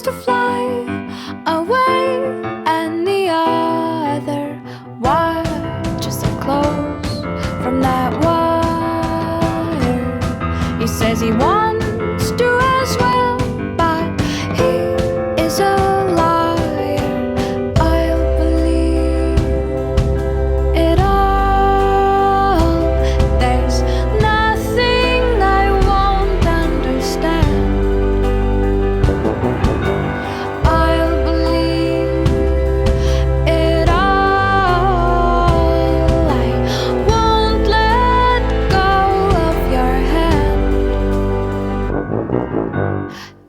to fly away, and the other watches it close from that wire. He says he wants to as well, but he is a liar. I'll believe it all. There's nothing I won't understand. I'll believe it all. I won't let go of your hand.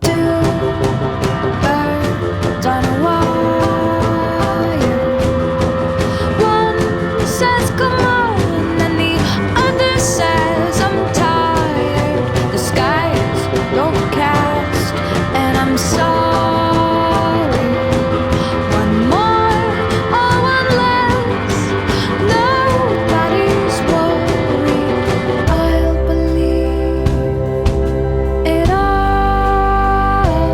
Two birds on a wire. One says come on, and the other says I'm tired. The sky is overcast, and I'm sorry. One more or one less, nobody's worried. I'll believe it all.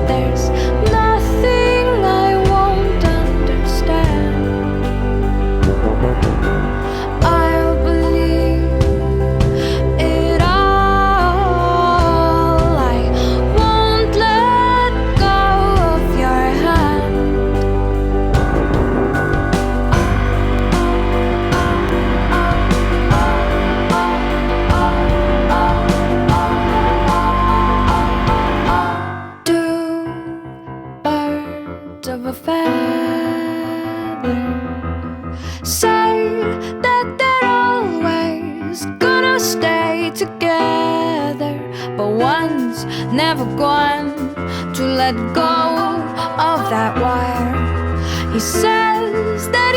There's nothing I won't understand. I'll believe it all. I won't let go of your hand. Two birds of a feather say that they're always gonna stay together, but one's never going to let go of that wire. He says that